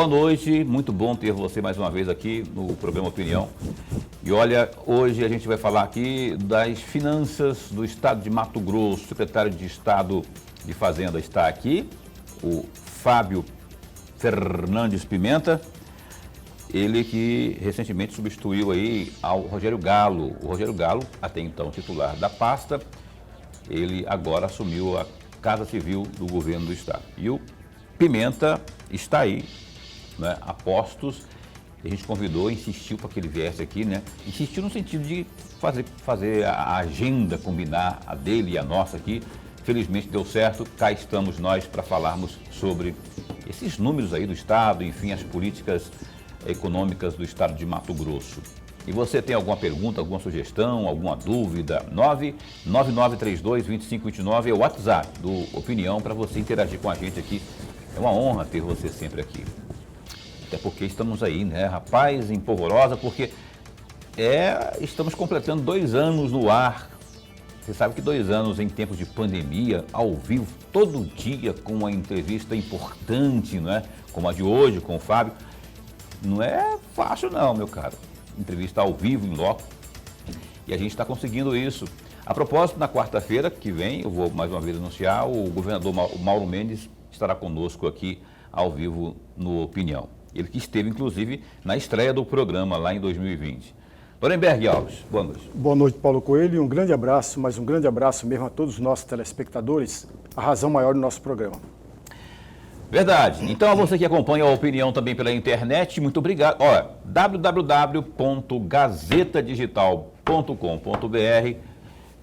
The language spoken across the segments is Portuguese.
Boa noite, muito bom ter você mais uma vez aqui no programa Opinião. E olha, hoje a gente vai falar aqui das finanças do estado de Mato Grosso. O secretário de Estado de Fazenda está aqui, o Fábio Fernandes Pimenta, ele que recentemente substituiu aí ao Rogério Galo. O Rogério Galo, até então titular da pasta, ele agora assumiu a Casa Civil do governo do estado. E o Pimenta está aí, né, a postos. A gente convidou, insistiu para que ele viesse aqui, né? Insistiu no sentido de fazer a agenda, combinar a dele e a nossa aqui. Felizmente deu certo, cá estamos nós para falarmos sobre esses números aí do estado, enfim, as políticas econômicas do estado de Mato Grosso. E você tem alguma pergunta, alguma sugestão, alguma dúvida? 99932-2529 é o WhatsApp do Opinião para você interagir com a gente aqui. É uma honra ter você sempre aqui. Até porque estamos aí, né, rapaz, em polvorosa, porque estamos completando 2 anos no ar. Você sabe que 2 anos em tempos de pandemia, ao vivo, todo dia, com uma entrevista importante, não é? Como a de hoje, com o Fábio, não é fácil não, meu caro. Entrevista ao vivo, em loco. E a gente está conseguindo isso. A propósito, na quarta-feira que vem, eu vou mais uma vez anunciar, o governador Mauro Mendes estará conosco aqui ao vivo no Opinião. Ele que esteve, inclusive, na estreia do programa lá em 2020. Lorenberg Alves, boa noite. Boa noite, Paulo Coelho, e um grande abraço, mas um grande abraço mesmo a todos os nossos telespectadores, a razão maior do nosso programa. Verdade. Então, a você que acompanha a Opinião também pela internet, muito obrigado. Olha, www.gazetadigital.com.br.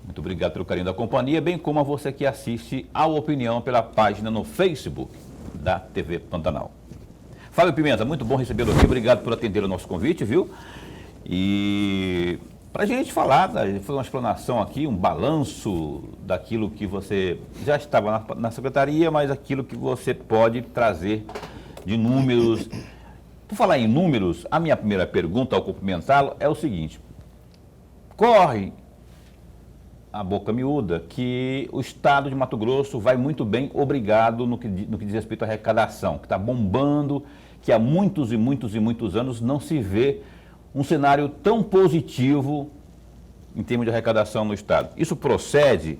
Muito obrigado pelo carinho da companhia, bem como a você que assiste a Opinião pela página no Facebook da TV Pantanal. Fábio Pimenta, muito bom recebê-lo aqui. Obrigado por atender o nosso convite, viu? E para a gente falar, foi uma explanação aqui, um balanço daquilo que você já estava na secretaria, mas aquilo que você pode trazer de números. Por falar em números, a minha primeira pergunta ao cumprimentá-lo é o seguinte: corre a boca miúda que o estado de Mato Grosso vai muito bem, obrigado, no que diz respeito à arrecadação, que está bombando, que há muitos e muitos e muitos anos não se vê um cenário tão positivo em termos de arrecadação no estado. Isso procede?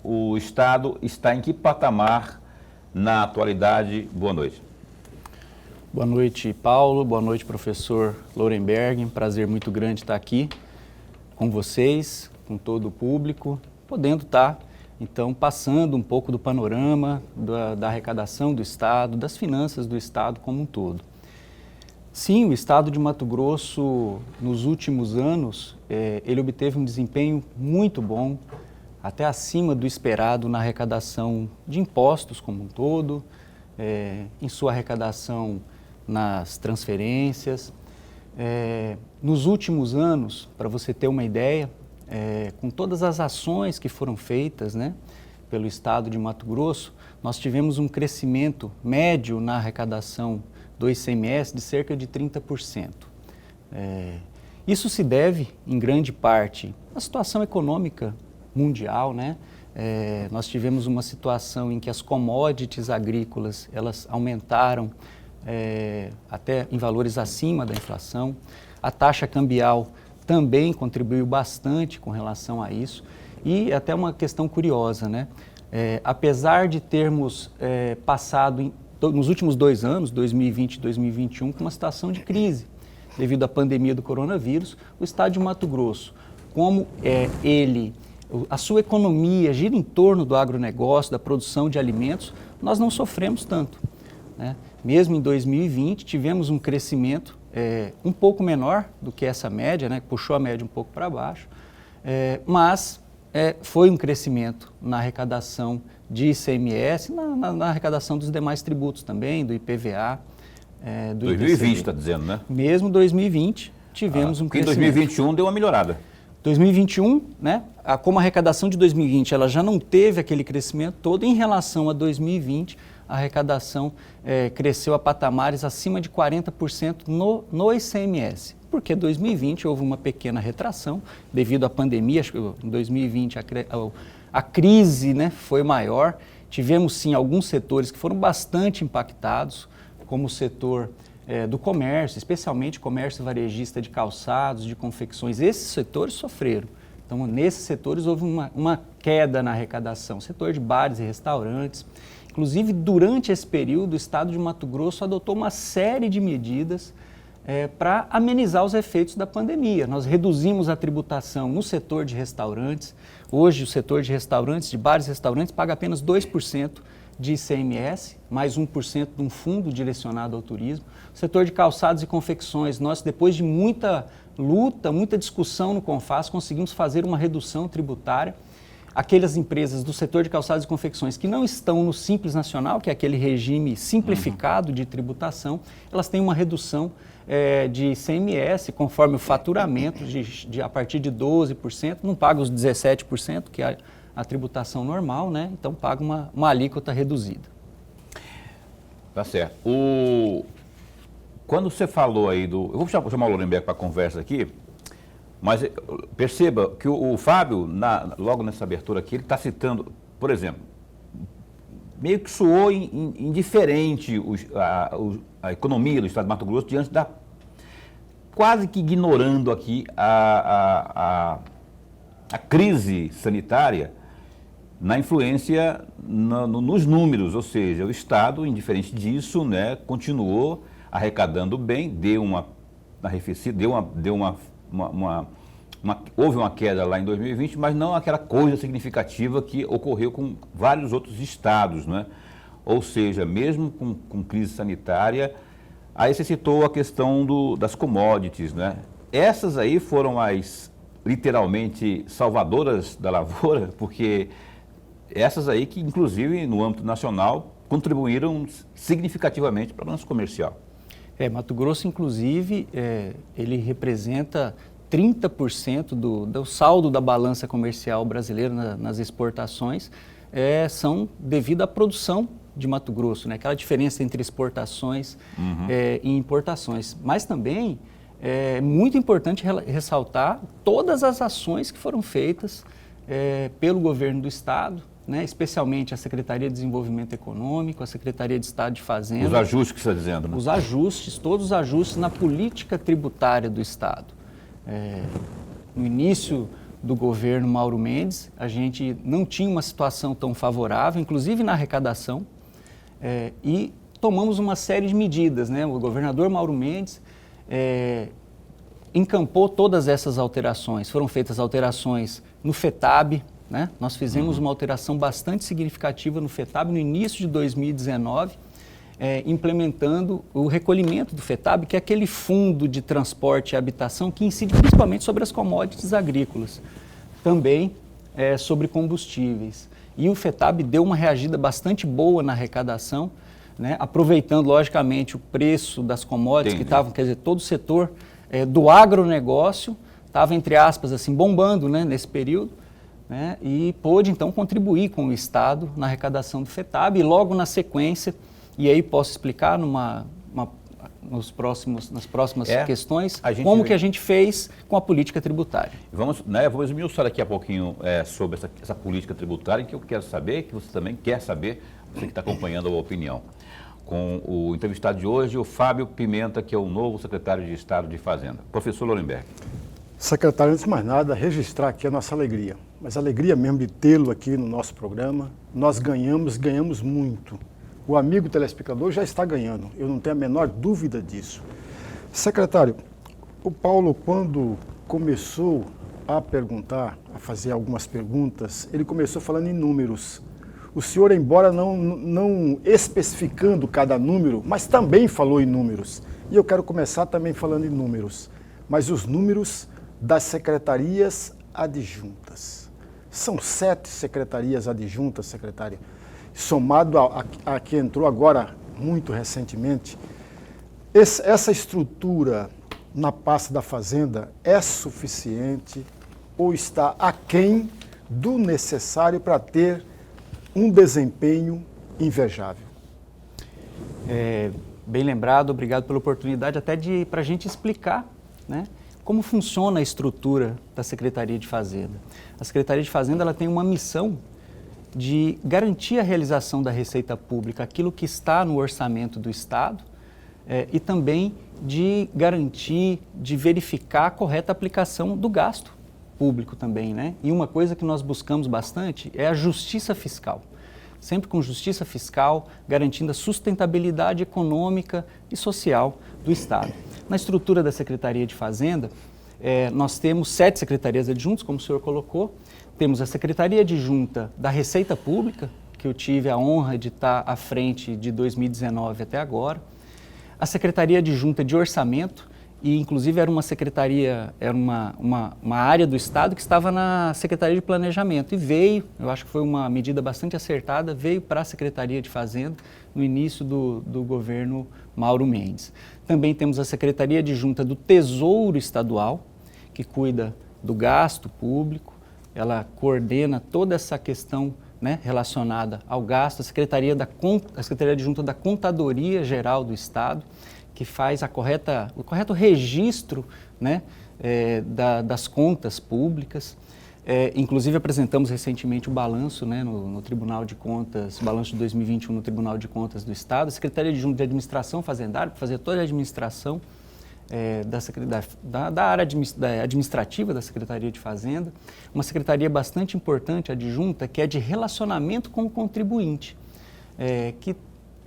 O estado está em que patamar na atualidade? Boa noite. Boa noite, Paulo. Boa noite, professor Lorenberg. Prazer muito grande estar aqui com vocês, com todo o público, podendo estar, então, passando um pouco do panorama da arrecadação do estado, das finanças do estado como um todo. Sim, o estado de Mato Grosso, nos últimos anos, ele obteve um desempenho muito bom, até acima do esperado na arrecadação de impostos como um todo, em sua arrecadação nas transferências. Nos últimos anos, para você ter uma ideia, com todas as ações que foram feitas, né, pelo estado de Mato Grosso, nós tivemos um crescimento médio na arrecadação do ICMS de cerca de 30%. Isso se deve, em grande parte, à situação econômica mundial, né? Nós tivemos uma situação em que as commodities agrícolas, elas aumentaram até em valores acima da inflação. A taxa cambial também contribuiu bastante com relação a isso. E até uma questão curiosa, né? Apesar de termos passado nos últimos 2 anos, 2020 e 2021, com uma situação de crise devido à pandemia do coronavírus, o estado de Mato Grosso, como a sua economia gira em torno do agronegócio, da produção de alimentos, nós não sofremos tanto, né? Mesmo em 2020, tivemos um crescimento um pouco menor do que essa média, né? Puxou a média um pouco para baixo, mas foi um crescimento na arrecadação de ICMS, na arrecadação dos demais tributos também, do IPVA, do 2020 está dizendo, né? Mesmo 2020 tivemos um crescimento. Em 2021 deu uma melhorada. 2021, né? Como a arrecadação de 2020 ela já não teve aquele crescimento todo, em relação a 2020, a arrecadação cresceu a patamares acima de 40% no ICMS. Porque em 2020 houve uma pequena retração devido à pandemia. Acho que em 2020 a crise, né, foi maior. Tivemos sim alguns setores que foram bastante impactados como o setor do comércio, especialmente comércio varejista de calçados, de confecções. Esses setores sofreram. Então, nesses setores houve uma queda na arrecadação. Setor de bares e restaurantes. Inclusive, durante esse período, o Estado de Mato Grosso adotou uma série de medidas para amenizar os efeitos da pandemia. Nós reduzimos a tributação no setor de restaurantes. Hoje, o setor de restaurantes, de bares e restaurantes, paga apenas 2% de ICMS, mais 1% de um fundo direcionado ao turismo. O setor de calçados e confecções, nós, depois de muita luta, muita discussão no CONFAS, conseguimos fazer uma redução tributária. Aquelas empresas do setor de calçados e confecções que não estão no Simples Nacional, que é aquele regime simplificado de tributação, elas têm uma redução de ICMS, conforme o faturamento, a partir de 12%, não paga os 17%, que é a tributação normal, né? Então paga uma alíquota reduzida. Tá certo. Quando você falou aí eu vou chamar o Lorenberg para a conversa aqui, mas perceba que o Fábio, logo nessa abertura aqui, ele está citando, por exemplo, meio que soou indiferente a economia do Estado de Mato Grosso diante quase que ignorando aqui a crise sanitária na influência nos números, ou seja, o Estado, indiferente disso, né, continuou arrecadando bem, deu uma arrefecida, houve uma queda lá em 2020, mas não aquela coisa significativa que ocorreu com vários outros estados, né? Ou seja, mesmo com crise sanitária, aí você citou a questão das commodities, né? Essas aí foram as literalmente salvadoras da lavoura, porque essas aí que, inclusive, no âmbito nacional, contribuíram significativamente para o balanço comercial. Mato Grosso, inclusive, ele representa 30% do saldo da balança comercial brasileira nas exportações, são devido à produção de Mato Grosso, né? Aquela diferença entre exportações e importações. Mas também é muito importante ressaltar todas as ações que foram feitas pelo governo do Estado, né, especialmente a Secretaria de Desenvolvimento Econômico, a Secretaria de Estado de Fazenda. Os ajustes que você está dizendo, né? Os ajustes, todos os ajustes na política tributária do Estado. No início do governo Mauro Mendes, a gente não tinha uma situação tão favorável, inclusive na arrecadação, e tomamos uma série de medidas, né? O governador Mauro Mendes encampou todas essas alterações. Foram feitas alterações no FETAB, né? Nós fizemos uma alteração bastante significativa no FETAB no início de 2019, implementando o recolhimento do FETAB, que é aquele fundo de transporte e habitação que incide principalmente sobre as commodities agrícolas, também sobre combustíveis. E o FETAB deu uma reagida bastante boa na arrecadação, né? Aproveitando, logicamente, o preço das commodities. Entendi. Que estavam, quer dizer, todo o setor do agronegócio estava, entre aspas, assim, bombando, né, nesse período. Né, e pôde, então, contribuir com o Estado na arrecadação do FETAB e logo na sequência, e aí posso explicar nas próximas questões, que a gente fez com a política tributária. Vamos esmiuçar daqui a pouquinho sobre essa política tributária, que eu quero saber, que você também quer saber, você que está acompanhando a opinião. Com o entrevistado de hoje, o Fábio Pimenta, que é o novo secretário de Estado de Fazenda. Professor Lorenberg. Secretário, antes de mais nada, registrar aqui a nossa alegria. Mas a alegria mesmo de tê-lo aqui no nosso programa. Nós ganhamos muito. O amigo telespectador já está ganhando, eu não tenho a menor dúvida disso. Secretário, o Paulo, quando começou a perguntar, a fazer algumas perguntas, ele começou falando em números. O senhor, embora não especificando cada número, mas também falou em números. E eu quero começar também falando em números. Mas os números das secretarias adjuntas. São 7 secretarias adjuntas, secretário, somado a que entrou agora, muito recentemente. Essa estrutura na pasta da Fazenda é suficiente ou está aquém do necessário para ter um desempenho invejável? Bem lembrado, obrigado pela oportunidade até para a gente explicar, né, como funciona a estrutura da Secretaria de Fazenda. A Secretaria de Fazenda ela tem uma missão de garantir a realização da receita pública, aquilo que está no orçamento do Estado, e também de garantir, de verificar a correta aplicação do gasto público também, né? E uma coisa que nós buscamos bastante é a justiça fiscal. Sempre com justiça fiscal, garantindo a sustentabilidade econômica e social do Estado. Na estrutura da Secretaria de Fazenda, nós temos 7 secretarias adjuntas, como o senhor colocou. Temos a Secretaria Adjunta da Receita Pública, que eu tive a honra de estar à frente de 2019 até agora. A Secretaria Adjunta de Orçamento, e inclusive era uma secretaria, era uma área do Estado que estava na Secretaria de Planejamento e veio, eu acho que foi uma medida bastante acertada, veio para a Secretaria de Fazenda no início do governo Mauro Mendes. Também temos a Secretaria Adjunta do Tesouro Estadual, que cuida do gasto público, ela coordena toda essa questão, né, relacionada ao gasto, a Secretaria Adjunta da Contadoria Geral do Estado, que faz o correto registro, né, das contas públicas. Inclusive apresentamos recentemente o balanço, né, no Tribunal de Contas, o balanço de 2021 no Tribunal de Contas do Estado, a Secretaria Adjunta de Administração Fazendária, para fazer toda a administração da área administrativa da Secretaria de Fazenda, uma secretaria bastante importante, adjunta, que é de relacionamento com o contribuinte, que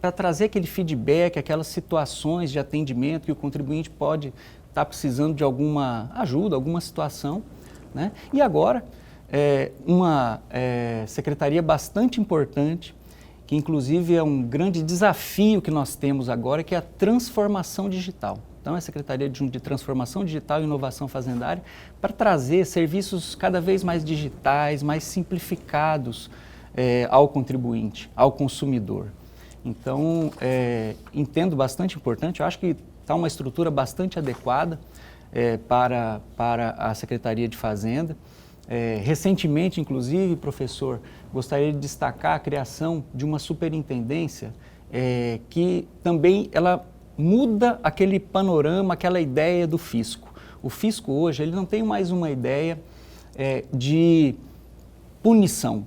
para trazer aquele feedback, aquelas situações de atendimento que o contribuinte pode estar precisando de alguma ajuda, alguma situação, né? E agora, uma secretaria bastante importante, que inclusive é um grande desafio que nós temos agora, que é a transformação digital. Então, é a Secretaria de Transformação Digital e Inovação Fazendária para trazer serviços cada vez mais digitais, mais simplificados ao contribuinte, ao consumidor. Então, entendo bastante importante, eu acho que está uma estrutura bastante adequada para a Secretaria de Fazenda. Recentemente, inclusive, professor, gostaria de destacar a criação de uma superintendência que também ela muda aquele panorama, aquela ideia do fisco. O fisco hoje ele não tem mais uma ideia de punição,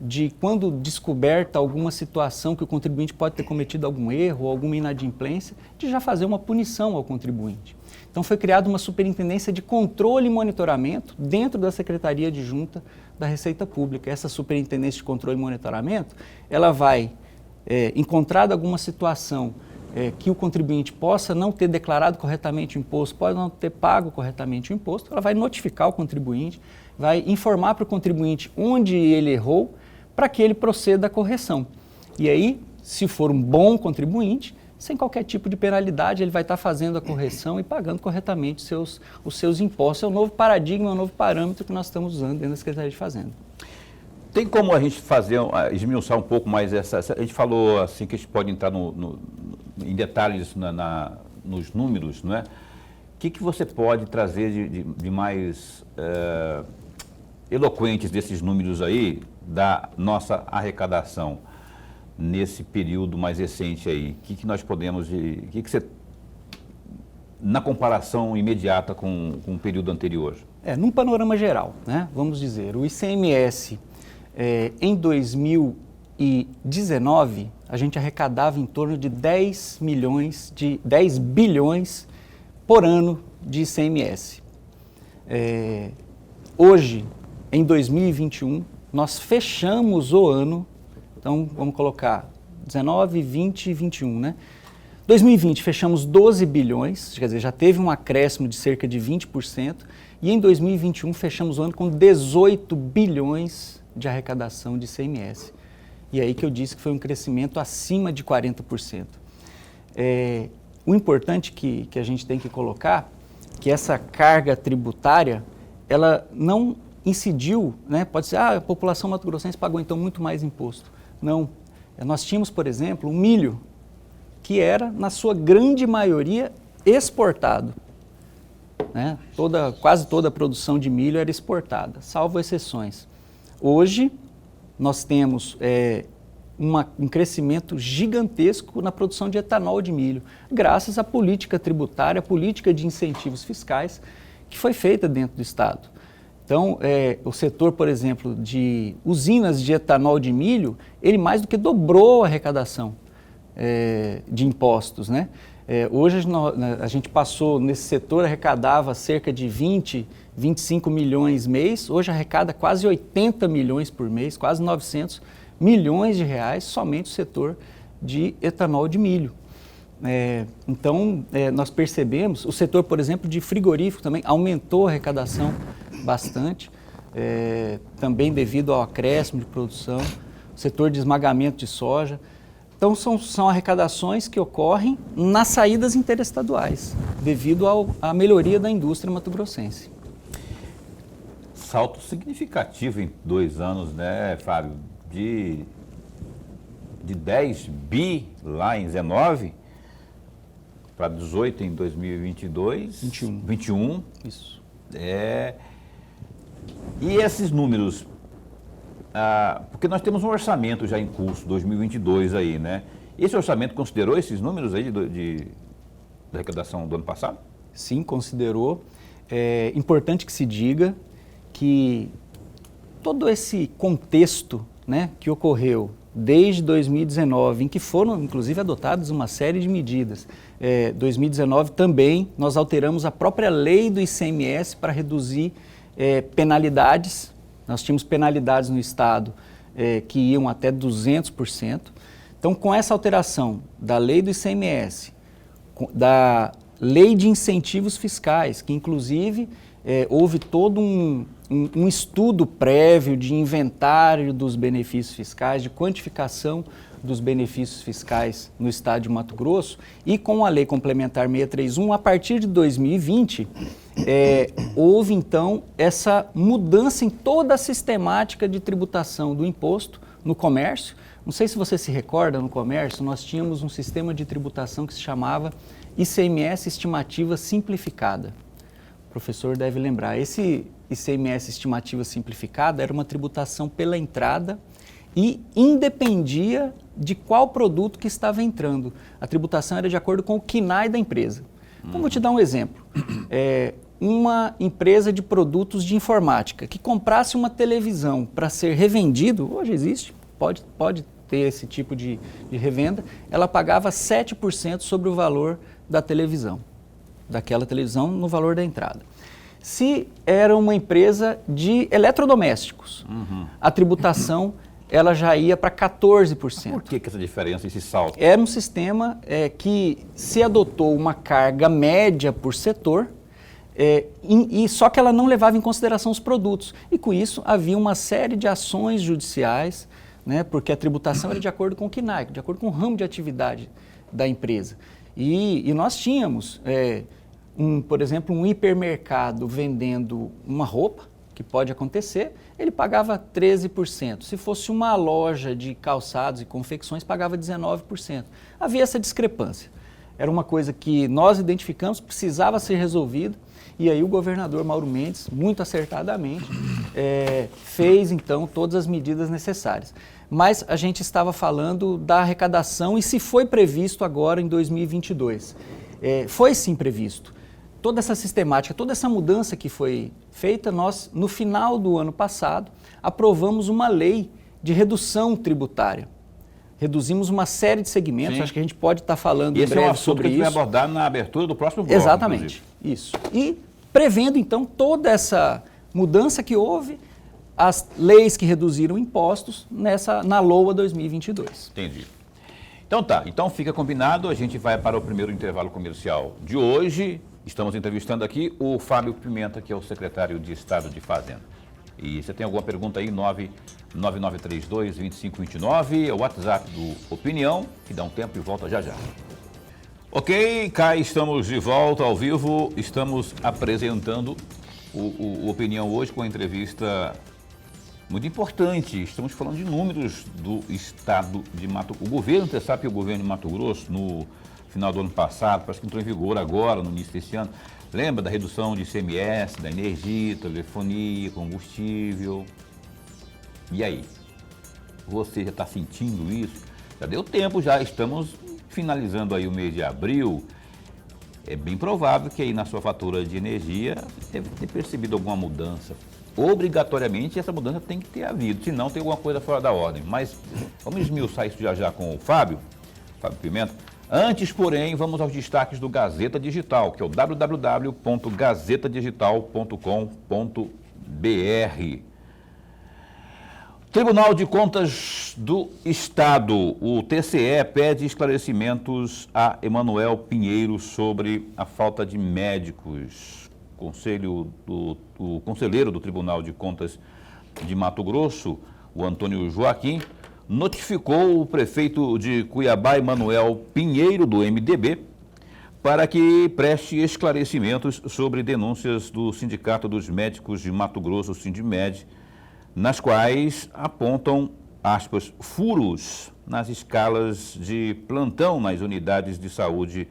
de quando descoberta alguma situação que o contribuinte pode ter cometido algum erro ou alguma inadimplência, de já fazer uma punição ao contribuinte. Então foi criada uma superintendência de controle e monitoramento dentro da Secretaria Adjunta da Receita Pública. Essa superintendência de controle e monitoramento, ela vai, encontrada alguma situação que o contribuinte possa não ter declarado corretamente o imposto, pode não ter pago corretamente o imposto, ela vai notificar o contribuinte, vai informar para o contribuinte onde ele errou, para que ele proceda à correção. E aí, se for um bom contribuinte, sem qualquer tipo de penalidade, ele vai estar fazendo a correção e pagando corretamente os seus impostos. É um novo paradigma, é um novo parâmetro que nós estamos usando dentro da Secretaria de Fazenda. Tem como a gente esmiuçar um pouco mais a gente falou assim que a gente pode entrar em detalhes nos números, não é? O que você pode trazer de mais eloquentes desses números aí da nossa arrecadação nesse período mais recente aí? O que nós podemos, você, na comparação imediata com o período anterior? Num panorama geral, né? Vamos dizer, o ICMS em 2019 a gente arrecadava em torno de 10 bilhões por ano de ICMS. Hoje, em 2021, nós fechamos o ano, então vamos colocar 19, 20 e 21, né? 2020 fechamos 12 bilhões, quer dizer, já teve um acréscimo de cerca de 20%, e em 2021 fechamos o ano com 18 bilhões de arrecadação de ICMS. E aí que eu disse que foi um crescimento acima de 40%. O importante que a gente tem que colocar, que essa carga tributária, ela não incidiu, né? Pode ser, a população mato-grossense pagou então muito mais imposto. Não. Nós tínhamos, por exemplo, o milho, que era, na sua grande maioria, exportado. Né? Quase toda a produção de milho era exportada, salvo exceções. Hoje, nós temos um crescimento gigantesco na produção de etanol de milho, graças à política tributária, à política de incentivos fiscais que foi feita dentro do Estado. Então, o setor, por exemplo, de usinas de etanol de milho, ele mais do que dobrou a arrecadação de impostos, né? Hoje a gente passou, nesse setor, arrecadava cerca de 20, 25 milhões mês, hoje arrecada quase 80 milhões por mês, quase 900 milhões de reais somente o setor de etanol de milho. Então, nós percebemos, o setor, por exemplo, de frigorífico também aumentou a arrecadação bastante, também devido ao acréscimo de produção, o setor de esmagamento de soja. Então, são arrecadações que ocorrem nas saídas interestaduais, devido à melhoria da indústria mato-grossense. Salto significativo em 2 anos, né, Fábio? De 10 bi lá em 19 para 18 em 2022. 21. Isso. E esses números, porque nós temos um orçamento já em curso, 2022 aí, né? Esse orçamento considerou esses números aí de arrecadação do ano passado? Sim, considerou. É importante que se diga que todo esse contexto, né, que ocorreu desde 2019, em que foram inclusive adotadas uma série de medidas. 2019 também nós alteramos a própria lei do ICMS para reduzir penalidades. Nós tínhamos penalidades no estado que iam até 200%. Então, com essa alteração da lei do ICMS, da lei de incentivos fiscais, que inclusive houve todo um estudo prévio de inventário dos benefícios fiscais, de quantificação dos benefícios fiscais no estado de Mato Grosso, e com a Lei Complementar 631, a partir de 2020, houve então essa mudança em toda a sistemática de tributação do imposto no comércio. Não sei se você se recorda, no comércio nós tínhamos um sistema de tributação que se chamava ICMS Estimativa Simplificada. O professor deve lembrar, esse ICMS Estimativa Simplificada era uma tributação pela entrada e independia de qual produto que estava entrando. A tributação era de acordo com o KNAI da empresa. Então, vou te dar um exemplo. Uma empresa de produtos de informática que comprasse uma televisão para ser revendido, hoje existe, pode ter esse tipo de revenda, ela pagava 7% sobre o valor da televisão, daquela televisão no valor da entrada. Se era uma empresa de eletrodomésticos, a tributação ela já ia para 14%. Por que essa diferença, esse salto? Era um sistema que se adotou uma carga média por setor, só que ela não levava em consideração os produtos. E com isso havia uma série de ações judiciais, né, porque a tributação era de acordo com o KNAI, de acordo com o ramo de atividade da empresa. E nós tínhamos, por exemplo, um hipermercado vendendo uma roupa, que pode acontecer, ele pagava 13%. Se fosse uma loja de calçados e confecções, pagava 19%. Havia essa discrepância. Era uma coisa que nós identificamos, precisava ser resolvida, e aí o governador Mauro Mendes, muito acertadamente, fez então todas as medidas necessárias. Mas a gente estava falando da arrecadação e se foi previsto agora em 2022. Foi sim previsto. Toda essa sistemática, toda essa mudança que foi feita, nós, no final do ano passado, aprovamos uma lei de redução tributária. Reduzimos uma série de segmentos, acho que a gente pode estar falando em breve sobre isso. Esse é um assunto que a gente vai abordar na abertura do próximo bloco. Exatamente, isso. E prevendo, então, toda essa mudança que houve, as leis que reduziram impostos na LOA 2022. Entendi. Então tá, então fica combinado, a gente vai para o primeiro intervalo comercial de hoje. Estamos entrevistando aqui o Fábio Pimenta, que é o secretário de Estado de Fazenda. E você tem alguma pergunta aí, 99932-2529, é o WhatsApp do Opinião, que dá um tempo e volta já já. Ok, cá estamos de volta ao vivo, estamos apresentando o Opinião hoje com uma entrevista muito importante. Estamos falando de números do estado de Mato Grosso. O governo, você sabe que o governo de Mato Grosso, no final do ano passado, parece que entrou em vigor agora, no início desse ano, lembra da redução de ICMS, da energia, telefonia, combustível. E aí? Você já está sentindo isso? Já deu tempo, já estamos finalizando aí o mês de abril. É bem provável que aí na sua fatura de energia deve ter percebido alguma mudança. Obrigatoriamente essa mudança tem que ter havido, senão tem alguma coisa fora da ordem. Mas vamos esmiuçar isso já com o Fábio Pimenta. Antes, porém, vamos aos destaques do Gazeta Digital, que é o www.gazetadigital.com.br. Tribunal de Contas do Estado, o TCE, pede esclarecimentos a Emanuel Pinheiro sobre a falta de médicos. O conselheiro do Tribunal de Contas de Mato Grosso, o Antônio Joaquim, notificou o prefeito de Cuiabá, Emanuel Pinheiro, do MDB, para que preste esclarecimentos sobre denúncias do Sindicato dos Médicos de Mato Grosso, Sindimed, nas quais apontam, aspas, furos nas escalas de plantão nas unidades de saúde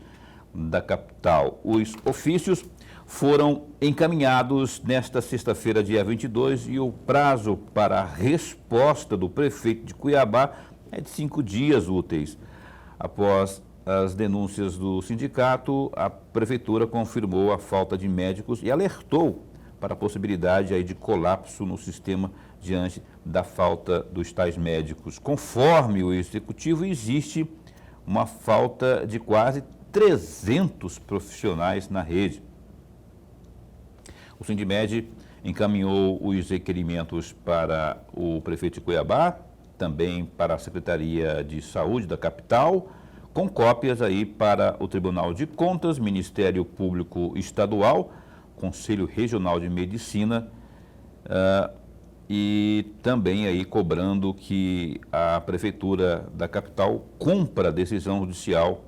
da capital. Os ofícios foram encaminhados nesta sexta-feira, dia 22, e o prazo para a resposta do prefeito de Cuiabá é de 5 dias úteis. Após as denúncias do sindicato, a prefeitura confirmou a falta de médicos e alertou para a possibilidade aí de colapso no sistema diante da falta dos tais médicos. Conforme o executivo, existe uma falta de quase 300 profissionais na rede. O Sindimed encaminhou os requerimentos para o prefeito de Cuiabá, também para a Secretaria de Saúde da capital, com cópias aí para o Tribunal de Contas, Ministério Público Estadual, Conselho Regional de Medicina, e também aí cobrando que a Prefeitura da capital cumpra a decisão judicial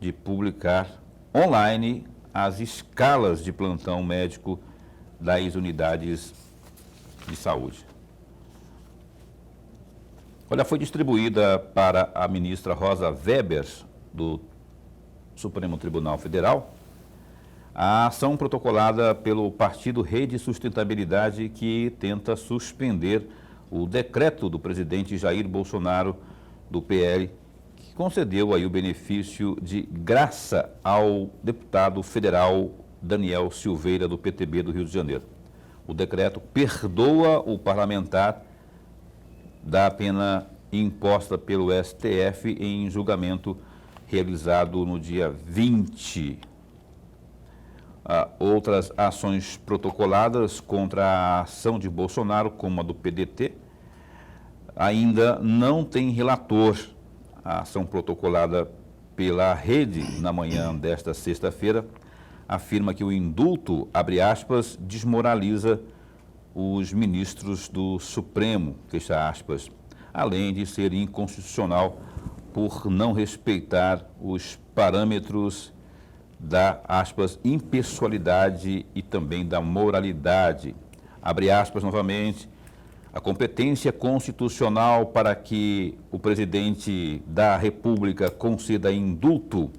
de publicar online as escalas de plantão médico das unidades de saúde. Olha, foi distribuída para a ministra Rosa Weber, do Supremo Tribunal Federal, a ação protocolada pelo Partido Rede Sustentabilidade, que tenta suspender o decreto do presidente Jair Bolsonaro, do PL, que concedeu aí o benefício de graça ao deputado federal Daniel Silveira, do PTB do Rio de Janeiro. O decreto perdoa o parlamentar da pena imposta pelo STF em julgamento realizado no dia 20. Outras ações protocoladas contra a ação de Bolsonaro, como a do PDT, ainda não tem relator. A ação protocolada pela Rede na manhã desta sexta-feira afirma que o indulto, abre aspas, desmoraliza os ministros do Supremo, fecha aspas, além de ser inconstitucional por não respeitar os parâmetros da, aspas, impessoalidade e também da moralidade. Abre aspas novamente, a competência constitucional para que o presidente da República conceda indulto,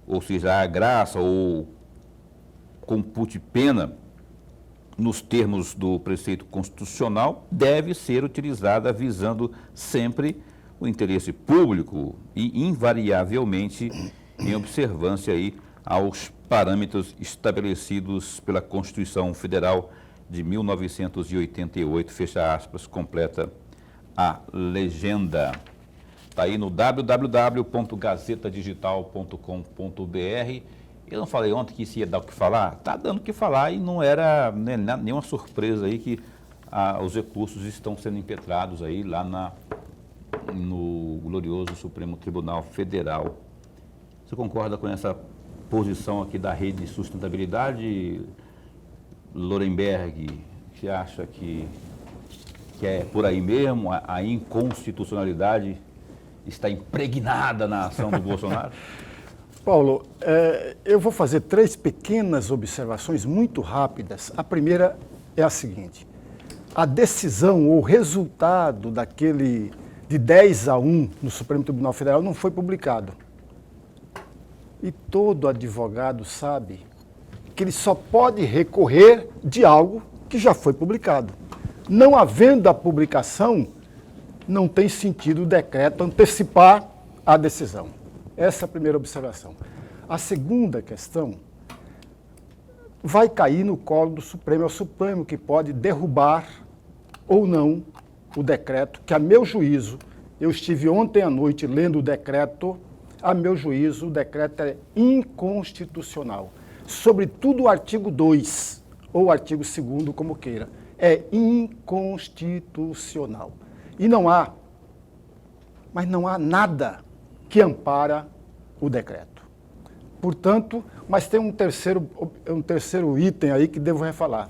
ou seja, a graça ou compute pena, nos termos do preceito constitucional, deve ser utilizada visando sempre o interesse público e invariavelmente em observância aí aos parâmetros estabelecidos pela Constituição Federal de 1988, fecha aspas, completa a legenda. Está aí no www.gazetadigital.com.br. Eu não falei ontem que isso ia dar o que falar? Está dando o que falar e não era nenhuma surpresa aí que os recursos estão sendo impetrados aí lá no glorioso Supremo Tribunal Federal. Você concorda com essa posição aqui da Rede de Sustentabilidade, Lorenberg? Você acha que é por aí mesmo, a inconstitucionalidade está impregnada na ação do Bolsonaro? Paulo, eu vou fazer 3 pequenas observações muito rápidas. A primeira é a seguinte: a decisão ou resultado daquele de 10-1 no Supremo Tribunal Federal não foi publicado. E todo advogado sabe que ele só pode recorrer de algo que já foi publicado. Não havendo a publicação, não tem sentido o decreto antecipar a decisão. Essa é a primeira observação. A segunda questão vai cair no colo do Supremo. É o Supremo que pode derrubar ou não o decreto, que a meu juízo, eu estive ontem à noite lendo o decreto A meu juízo, o decreto é inconstitucional. Sobretudo o artigo 2, ou o artigo 2º, como queira. É inconstitucional. E não há nada que ampara o decreto. Portanto, mas tem um terceiro item aí que devo falar.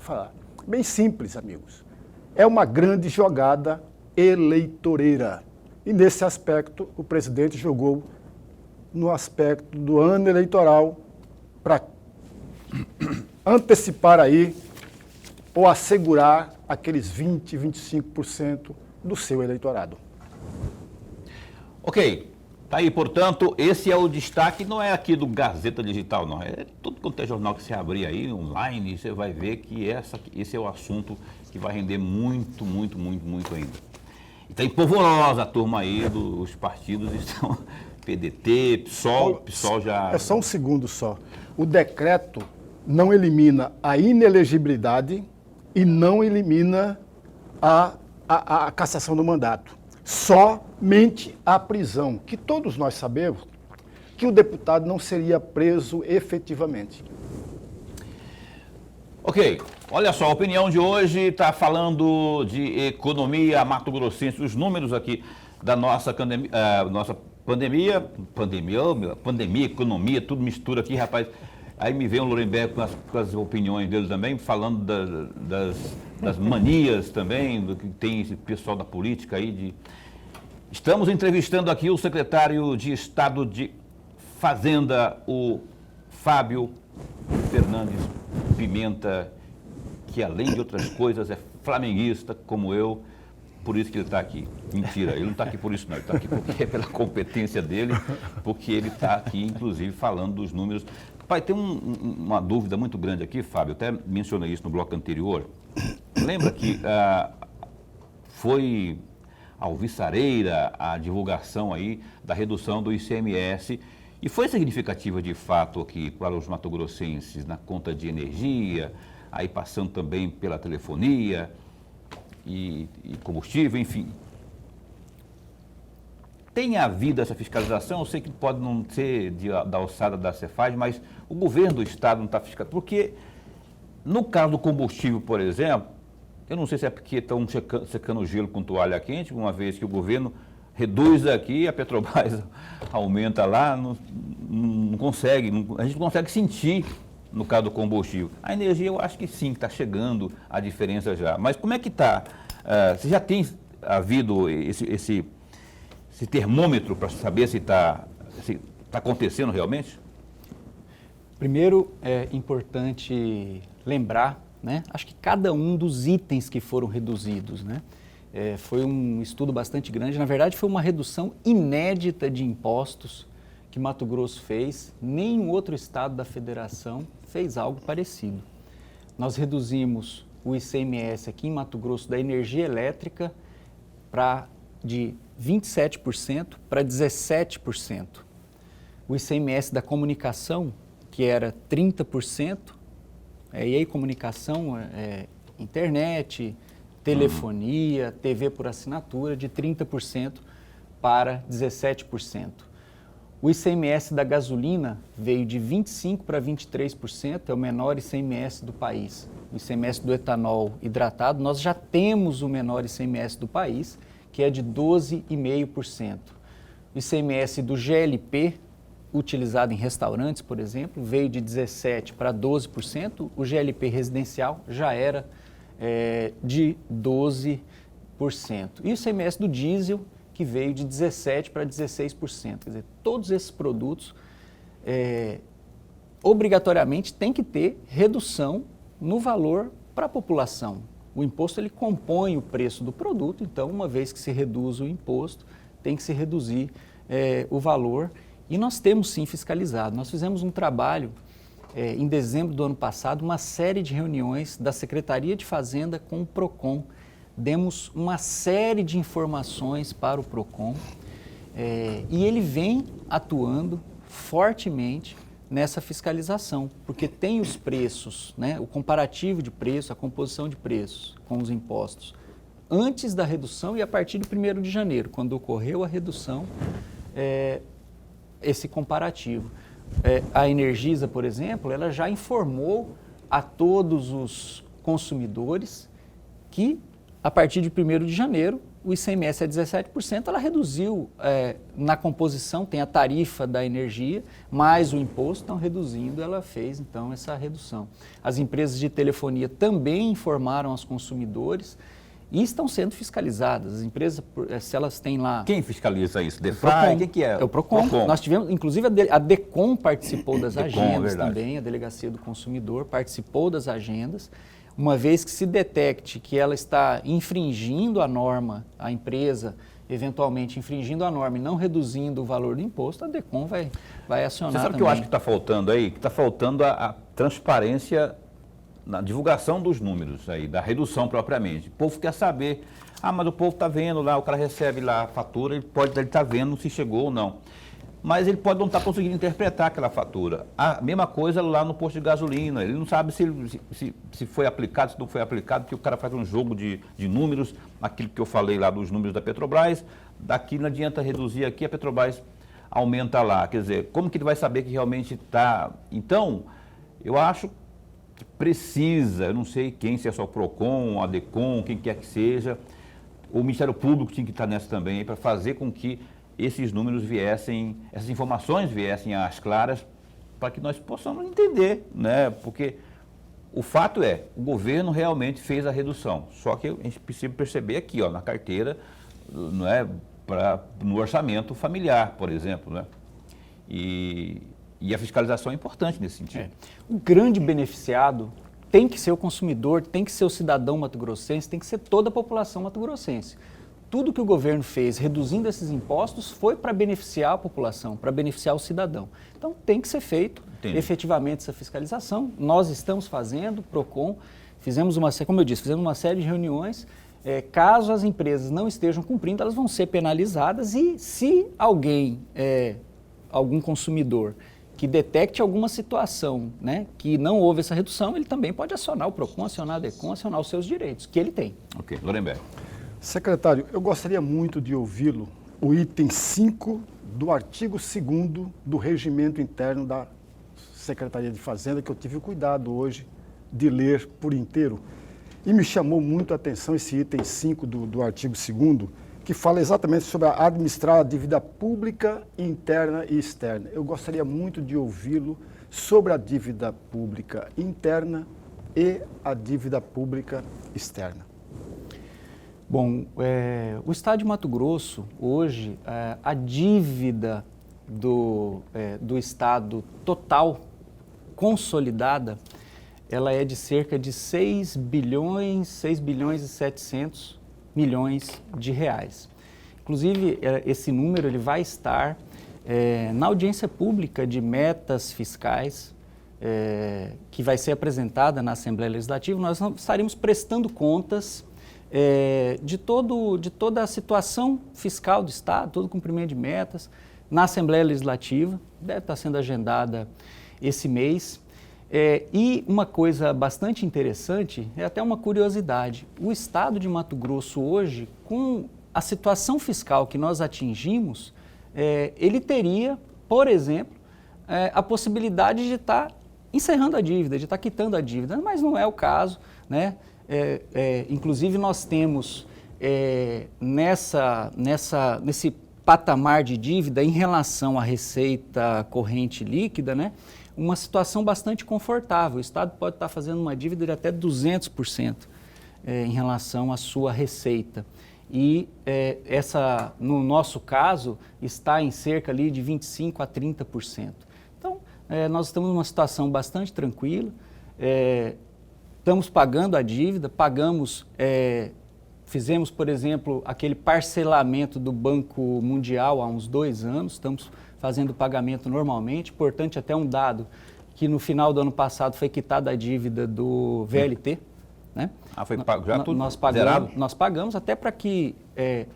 Bem simples, amigos. É uma grande jogada eleitoreira. E nesse aspecto, o presidente jogou no aspecto do ano eleitoral para antecipar aí ou assegurar aqueles 20%, 25% do seu eleitorado. Ok, tá aí, portanto, esse é o destaque, não é aqui do Gazeta Digital, não, é tudo quanto é jornal que você abrir aí, online, você vai ver que esse é o assunto que vai render muito, muito, muito, muito ainda. E tá empolvorosa a turma aí, os partidos estão, PDT, PSOL já... É só um segundo só. O decreto não elimina a inelegibilidade e não elimina a cassação do mandato. Somente a prisão, que todos nós sabemos que o deputado não seria preso efetivamente. Ok, olha só, a opinião de hoje está falando de economia mato-grossense, os números aqui da nossa pandemia, economia, tudo mistura aqui, rapaz. Aí me vem o Lorenberg com as opiniões dele também, falando das manias também, do que tem esse pessoal da política aí. Estamos entrevistando aqui o secretário de Estado de Fazenda, o Fábio Fernandes Pimenta, que além de outras coisas é flamenguista, como eu, por isso que ele está aqui. Mentira, ele não está aqui por isso não, ele está aqui porque é pela competência dele, porque ele está aqui, inclusive, falando dos números. Pai, tem uma dúvida muito grande aqui, Fábio, até mencionei isso no bloco anterior. Lembra que foi alvissareira a divulgação aí da redução do ICMS e foi significativa de fato aqui para os mato-grossenses na conta de energia, aí passando também pela telefonia e combustível, enfim. Tem havido essa fiscalização? Eu sei que pode não ser da alçada da Cefaz, mas o governo do estado não está fiscalizando. Porque no caso do combustível, por exemplo, eu não sei se é porque estão secando o gelo com toalha quente, uma vez que o governo reduz aqui, a Petrobras aumenta lá, não consegue, a gente não consegue sentir no caso do combustível. A energia eu acho que sim, está chegando a diferença já. Mas como é que está? Você já tem havido esse termômetro para saber se está acontecendo realmente? Primeiro, é importante lembrar, né? Acho que cada um dos itens que foram reduzidos, né? Foi um estudo bastante grande. Na verdade, foi uma redução inédita de impostos que Mato Grosso fez. Nenhum outro estado da federação fez algo parecido. Nós reduzimos o ICMS aqui em Mato Grosso da energia elétrica de 27% para 17%. O ICMS da comunicação, que era 30%, e aí comunicação, internet, telefonia, TV por assinatura, de 30% para 17%. O ICMS da gasolina veio de 25% para 23%, é o menor ICMS do país. O ICMS do etanol hidratado, nós já temos o menor ICMS do país, que é de 12,5%. O ICMS do GLP, utilizado em restaurantes, por exemplo, veio de 17% para 12%, o GLP residencial já era de 12%. E o ICMS do diesel, que veio de 17% para 16%. Quer dizer, todos esses produtos obrigatoriamente têm que ter redução no valor para a população. O imposto ele compõe o preço do produto, então uma vez que se reduz o imposto, tem que se reduzir o valor. E nós temos sim fiscalizado. Nós fizemos um trabalho em dezembro do ano passado, uma série de reuniões da Secretaria de Fazenda com o PROCON. Demos uma série de informações para o PROCON e ele vem atuando fortemente nessa fiscalização, porque tem os preços, né, o comparativo de preço, a composição de preços com os impostos, antes da redução e a partir do 1º de janeiro, quando ocorreu a redução, esse comparativo. A Energisa, por exemplo, ela já informou a todos os consumidores que, a partir de 1º de janeiro, o ICMS é 17%, ela reduziu na composição, tem a tarifa da energia, mais o imposto, então reduzindo, ela fez então essa redução. As empresas de telefonia também informaram aos consumidores e estão sendo fiscalizadas. As empresas, se elas têm lá... Quem fiscaliza isso? DEFRAE? Quem que é? É o PROCON. Nós tivemos, inclusive a DECOM participou das agendas verdade. também, a Delegacia do Consumidor participou das agendas, uma vez que se detecte que ela está infringindo a norma, a empresa eventualmente infringindo a norma e não reduzindo o valor do imposto, a DECOM vai acionar. Você sabe o que eu acho que está faltando aí? Que está faltando a transparência na divulgação dos números aí, da redução propriamente. O povo quer saber, mas o povo está vendo lá, o cara recebe lá a fatura, ele está vendo se chegou ou não. Mas ele pode não estar conseguindo interpretar aquela fatura. A mesma coisa lá no posto de gasolina, ele não sabe se foi aplicado, se não foi aplicado, porque o cara faz um jogo de números, aquilo que eu falei lá dos números da Petrobras, daqui não adianta reduzir aqui, a Petrobras aumenta lá. Quer dizer, como que ele vai saber que realmente está... Então, eu acho que precisa, eu não sei quem, se é só o PROCON, a DECOM, quem quer que seja, o Ministério Público tinha que estar nessa também, para fazer com que esses números viessem, essas informações viessem às claras, para que nós possamos entender, né? Porque o fato é, o governo realmente fez a redução, só que a gente precisa perceber aqui, ó, na carteira, não é, no orçamento familiar, por exemplo, né? E a fiscalização é importante nesse sentido. O grande beneficiado tem que ser o consumidor, tem que ser o cidadão mato-grossense, tem que ser toda a população mato-grossense. Tudo que o governo fez reduzindo esses impostos foi para beneficiar a população, para beneficiar o cidadão. Então tem que ser feito efetivamente essa fiscalização. Nós estamos fazendo, PROCON, como eu disse, fizemos uma série de reuniões. Caso as empresas não estejam cumprindo, elas vão ser penalizadas e se algum consumidor que detecte alguma situação, né, que não houve essa redução, ele também pode acionar o PROCON, acionar a DECOM, acionar os seus direitos, que ele tem. Ok, Lorenberg. Secretário, eu gostaria muito de ouvi-lo, o item 5 do artigo 2º do regimento interno da Secretaria de Fazenda, que eu tive o cuidado hoje de ler por inteiro. E me chamou muito a atenção esse item 5 do artigo 2º, que fala exatamente sobre administrar a dívida pública, interna e externa. Eu gostaria muito de ouvi-lo sobre a dívida pública interna e a dívida pública externa. Bom, o Estado de Mato Grosso, hoje, a dívida do Estado total, consolidada, ela é de cerca de 6 bilhões e 700 milhões de reais. Inclusive, esse número ele vai estar na audiência pública de metas fiscais, que vai ser apresentada na Assembleia Legislativa. Nós estaremos prestando contas de toda a situação fiscal do Estado, todo o cumprimento de metas, na Assembleia Legislativa, deve estar sendo agendada esse mês. E uma coisa bastante interessante, é até uma curiosidade, o Estado de Mato Grosso hoje, com a situação fiscal que nós atingimos, ele teria, por exemplo, a possibilidade de estar encerrando a dívida, de estar quitando a dívida, mas não é o caso, né? Inclusive nós temos nesse patamar de dívida em relação à receita corrente líquida, né, uma situação bastante confortável. O Estado pode estar fazendo uma dívida de até 200% em relação à sua receita. E no nosso caso, está em cerca ali de 25% a 30%. Então, nós estamos numa situação bastante tranquila, estamos pagando a dívida, fizemos, por exemplo, aquele parcelamento do Banco Mundial há uns 2 anos, estamos fazendo o pagamento normalmente. Importante até um dado, que no final do ano passado foi quitada a dívida do VLT. Né? Foi pago, já tudo zerado? Nós pagamos até para que,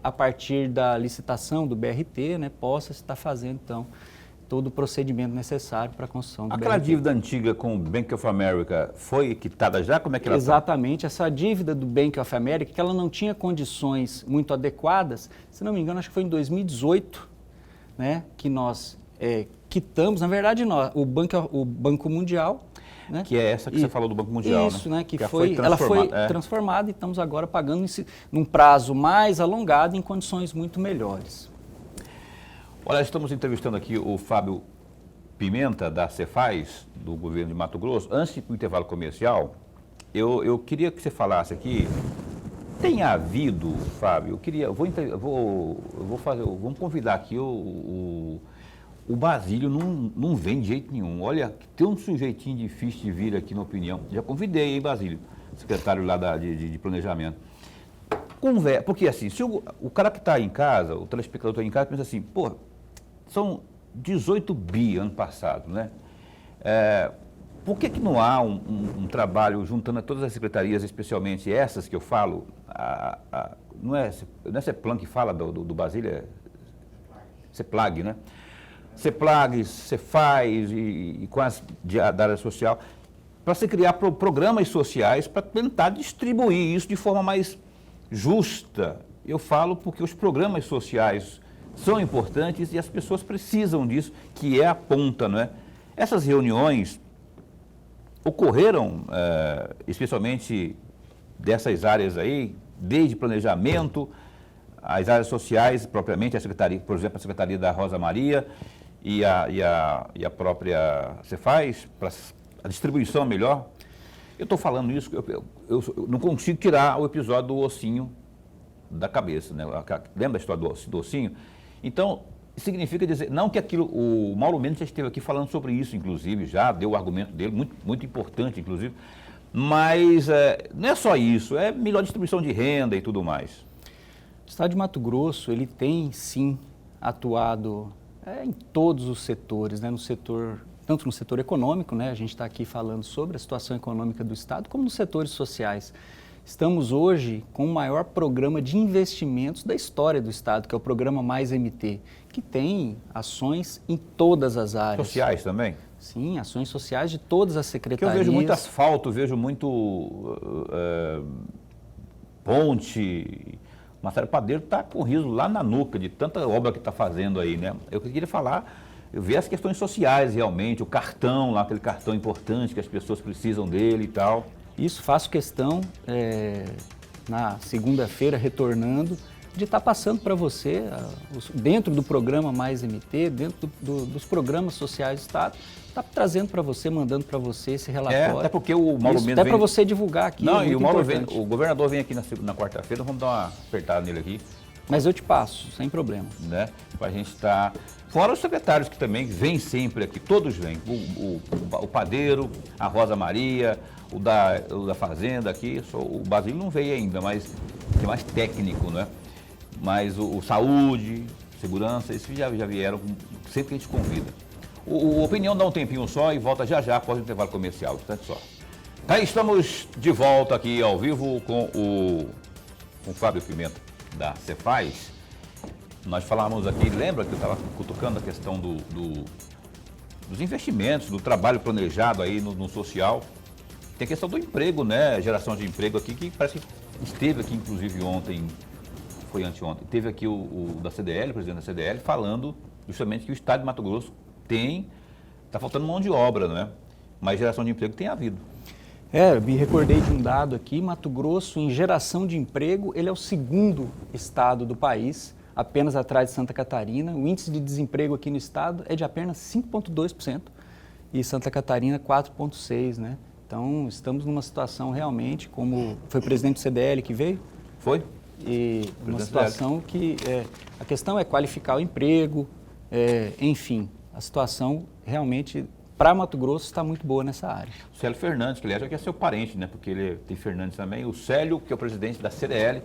a partir da licitação do BRT, né, possa estar fazendo, então, todo o procedimento necessário para a construção do Aquela BRT. dívida antiga com o Bank of America foi quitada já? Como é que ela está? Exatamente. Essa dívida do Bank of America, que ela não tinha condições muito adequadas, se não me engano, acho que foi em 2018, né, que nós quitamos, na verdade, o Banco Mundial, né? Que é essa que você falou do Banco Mundial, isso, né? Que ela foi transformada e estamos agora pagando num prazo mais alongado em condições muito melhores. Olha, estamos entrevistando aqui o Fábio Pimenta, da Cefaz, do governo de Mato Grosso. Antes do intervalo comercial, eu queria que você falasse aqui, tem havido, Fábio, vamos convidar aqui o Basílio, não vem de jeito nenhum. Olha, tem um sujeitinho difícil de vir aqui na opinião. Já convidei, hein, Basílio, secretário lá de planejamento. Porque assim, se o cara que está em casa, o telespectador está em casa, pensa assim, pô, são 18 bi ano passado, né? Por que não há um trabalho juntando todas as secretarias, especialmente essas que eu falo, não é CEPLAN que fala do Basílio, é CEPLAG, né? CEPLAG, Cefaz e com as da área social, para se criar programas sociais para tentar distribuir isso de forma mais justa. Eu falo porque os programas sociais são importantes e as pessoas precisam disso, que é a ponta, não é? Essas reuniões ocorreram, especialmente dessas áreas aí, desde planejamento, as áreas sociais, propriamente, a secretaria, por exemplo, a Secretaria da Rosa Maria e a própria Cefaz, para a distribuição melhor. Eu estou falando isso, eu não consigo tirar o episódio do ossinho da cabeça, né? Lembra da história do ossinho? Então, significa dizer, não que aquilo, o Mauro Mendes já esteve aqui falando sobre isso, inclusive, já deu o argumento dele, muito, muito importante, inclusive, mas não é só isso, é melhor distribuição de renda e tudo mais. O Estado de Mato Grosso, ele tem, sim, atuado em todos os setores, né? Tanto no setor econômico, né? A gente está aqui falando sobre a situação econômica do Estado, como nos setores sociais. Estamos hoje com o maior programa de investimentos da história do Estado, que é o programa Mais MT, que tem ações em todas as áreas. Sociais também? Sim, ações sociais de todas as secretarias. Porque eu vejo muito asfalto, vejo muito ponte. O Marcelo Padeiro está com riso lá na nuca de tanta obra que está fazendo aí, né? Eu queria falar, eu vi as questões sociais realmente, o cartão lá, aquele cartão importante que as pessoas precisam dele e tal. Isso, faço questão, na segunda-feira, retornando, de estar passando para você, dentro do programa Mais MT, dentro dos programas sociais do Estado, está trazendo para você, mandando para você esse relatório. Até porque o Mauro Mendes até para você divulgar aqui. Não, e o governador vem aqui na quarta-feira, vamos dar uma apertada nele aqui. Mas eu te passo, sem problema. Né? Para a gente estar... Fora os secretários que também vêm sempre aqui, todos vêm. O Padeiro, a Rosa Maria, o da Fazenda aqui, o Basílio não veio ainda, mas é mais técnico, né? Mas o Saúde, Segurança, esses já vieram sempre que a gente convida. O Opinião dá um tempinho só e volta já após o intervalo comercial, tanto só. Aí estamos de volta aqui ao vivo com o Fábio Pimenta, da Cefaz. Nós falávamos aqui, lembra que eu estava cutucando a questão dos investimentos, do trabalho planejado aí no social. Tem a questão do emprego, né? Geração de emprego aqui, que parece que esteve aqui, inclusive, ontem, foi anteontem, teve aqui o da CDL, o presidente da CDL, falando justamente que o Estado de Mato Grosso está faltando mão de obra, né? Mas geração de emprego tem havido. Eu me recordei de um dado aqui, Mato Grosso, em geração de emprego, ele é o segundo estado do país, apenas atrás de Santa Catarina. O índice de desemprego aqui no estado é de apenas 5,2% e Santa Catarina 4,6%, né? Então, estamos numa situação realmente, como foi o presidente do CDL que veio? Foi. E uma situação que a questão é qualificar o emprego, enfim, a situação realmente para Mato Grosso está muito boa nessa área. O Célio Fernandes, que aliás já é seu parente, né? Porque ele tem Fernandes também. O Célio, que é o presidente da CDL,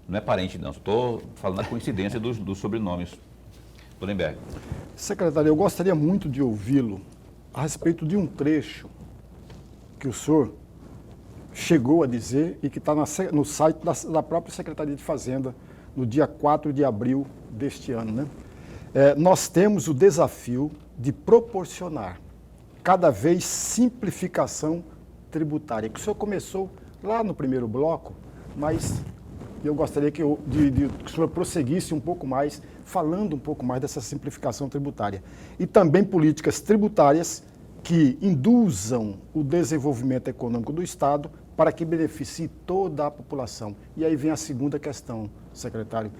não é parente não, estou falando a coincidência dos sobrenomes. Lorenberg. Secretário, eu gostaria muito de ouvi-lo a respeito de um trecho que o senhor chegou a dizer e que está no site da própria Secretaria de Fazenda, no dia 4 de abril deste ano, né? Nós temos o desafio de proporcionar cada vez simplificação tributária, que o senhor começou lá no primeiro bloco, mas eu gostaria que o senhor prosseguisse um pouco mais falando um pouco mais dessa simplificação tributária. E também políticas tributárias que induzam o desenvolvimento econômico do Estado para que beneficie toda a população. E aí vem a segunda questão, secretário.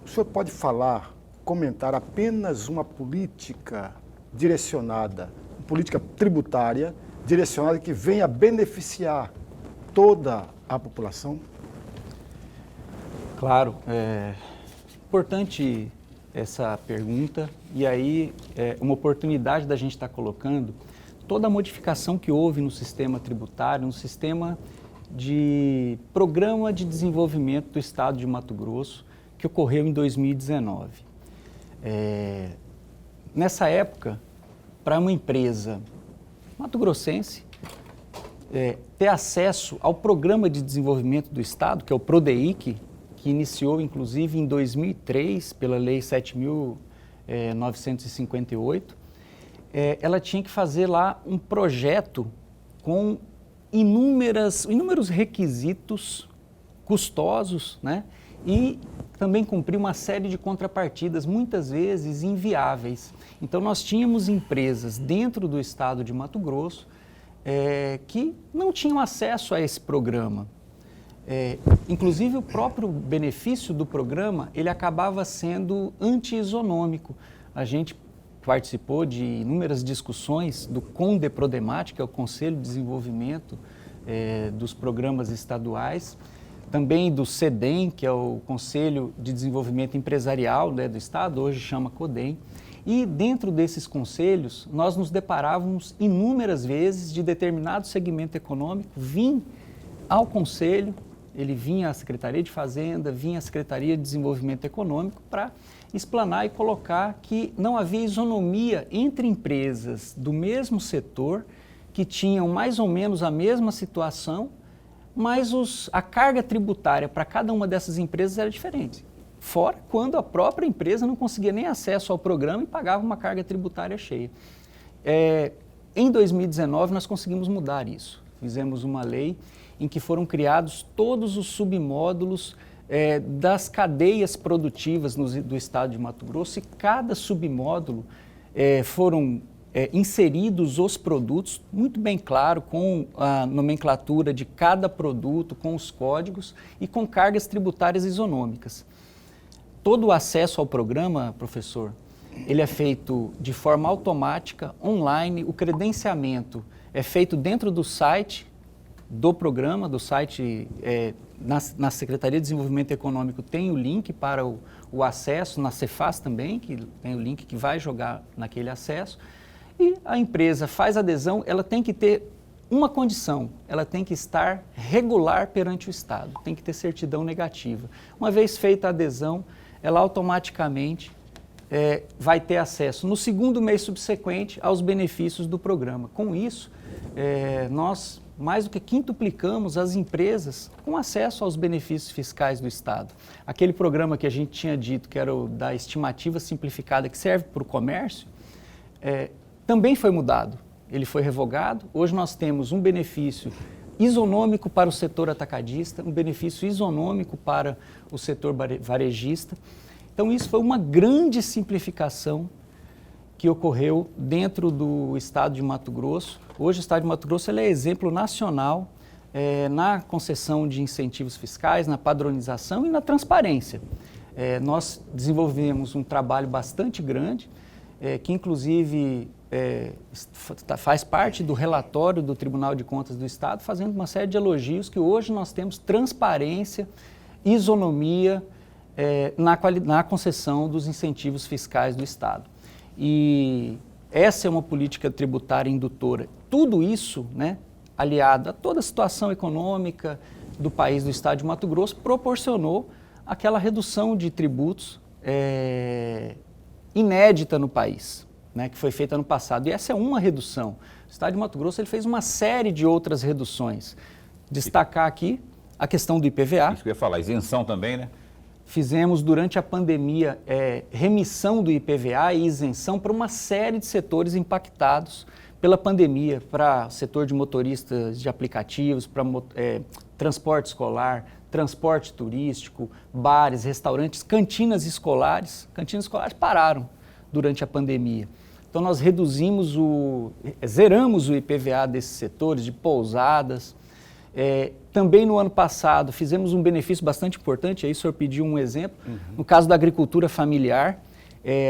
O senhor pode falar, comentar apenas uma política direcionada, política tributária direcionada que venha beneficiar toda a população? Claro, é importante essa pergunta, e aí é uma oportunidade da gente estar colocando toda a modificação que houve no sistema tributário, no sistema de Programa de Desenvolvimento do Estado de Mato Grosso, que ocorreu em 2019. Nessa época, para uma empresa mato-grossense ter acesso ao Programa de Desenvolvimento do Estado, que é o PRODEIC, que iniciou, inclusive, em 2003, pela Lei 7.958, ela tinha que fazer lá um projeto com inúmeros requisitos custosos, né? E também cumprir uma série de contrapartidas, muitas vezes inviáveis. Então, nós tínhamos empresas dentro do estado de Mato Grosso que não tinham acesso a esse programa. Inclusive, o próprio benefício do programa, ele acabava sendo anti-isonômico. A gente participou de inúmeras discussões do CONDEPRODEMAT, que é o Conselho de Desenvolvimento dos Programas Estaduais, também do CEDEM, que é o Conselho de Desenvolvimento Empresarial, né, do Estado, hoje chama CODEM. E dentro desses conselhos, nós nos deparávamos inúmeras vezes de determinado segmento econômico vir ao conselho, ele vinha à Secretaria de Fazenda, vinha à Secretaria de Desenvolvimento Econômico para explanar e colocar que não havia isonomia entre empresas do mesmo setor que tinham mais ou menos a mesma situação, mas a carga tributária para cada uma dessas empresas era diferente. Fora quando a própria empresa não conseguia nem acesso ao programa e pagava uma carga tributária cheia. Em 2019, nós conseguimos mudar isso. Fizemos uma lei em que foram criados todos os submódulos das cadeias produtivas do estado de Mato Grosso, e cada submódulo foram inseridos os produtos, muito bem claro, com a nomenclatura de cada produto, com os códigos e com cargas tributárias isonômicas. Todo o acesso ao programa, professor, ele é feito de forma automática, online. O credenciamento é feito dentro do site do programa, do site na Secretaria de Desenvolvimento Econômico tem o link para o acesso, na Cefaz também, que tem o link que vai jogar naquele acesso, e a empresa faz adesão. Ela tem que ter uma condição, ela tem que estar regular perante o Estado, tem que ter certidão negativa. Uma vez feita a adesão, ela automaticamente vai ter acesso no segundo mês subsequente aos benefícios do programa. Com isso, nós mais do que quintuplicamos as empresas com acesso aos benefícios fiscais do Estado. Aquele programa que a gente tinha dito, que era o da estimativa simplificada, que serve para o comércio, também foi mudado. Ele foi revogado. Hoje nós temos um benefício isonômico para o setor atacadista, um benefício isonômico para o setor varejista. Então, isso foi uma grande simplificação que ocorreu dentro do estado de Mato Grosso. Hoje o estado de Mato Grosso ele é exemplo nacional na concessão de incentivos fiscais, na padronização e na transparência. Nós desenvolvemos um trabalho bastante grande, que inclusive faz parte do relatório do Tribunal de Contas do Estado, fazendo uma série de elogios que hoje nós temos transparência, isonomia na concessão dos incentivos fiscais do Estado. E essa é uma política tributária indutora. Tudo isso, né, aliado a toda a situação econômica do país, do estado de Mato Grosso, proporcionou aquela redução de tributos inédita no país, né, que foi feita ano passado. E essa é uma redução. O estado de Mato Grosso ele fez uma série de outras reduções. Destacar aqui a questão do IPVA. Isso que eu ia falar, isenção também, né? Fizemos durante a pandemia remissão do IPVA e isenção para uma série de setores impactados pela pandemia, para o setor de motoristas de aplicativos, para transporte escolar, transporte turístico, bares, restaurantes, cantinas escolares. Cantinas escolares pararam durante a pandemia. Então nós zeramos o IPVA desses setores, de pousadas. Também no ano passado fizemos um benefício bastante importante, aí o senhor pediu um exemplo, no caso da agricultura familiar,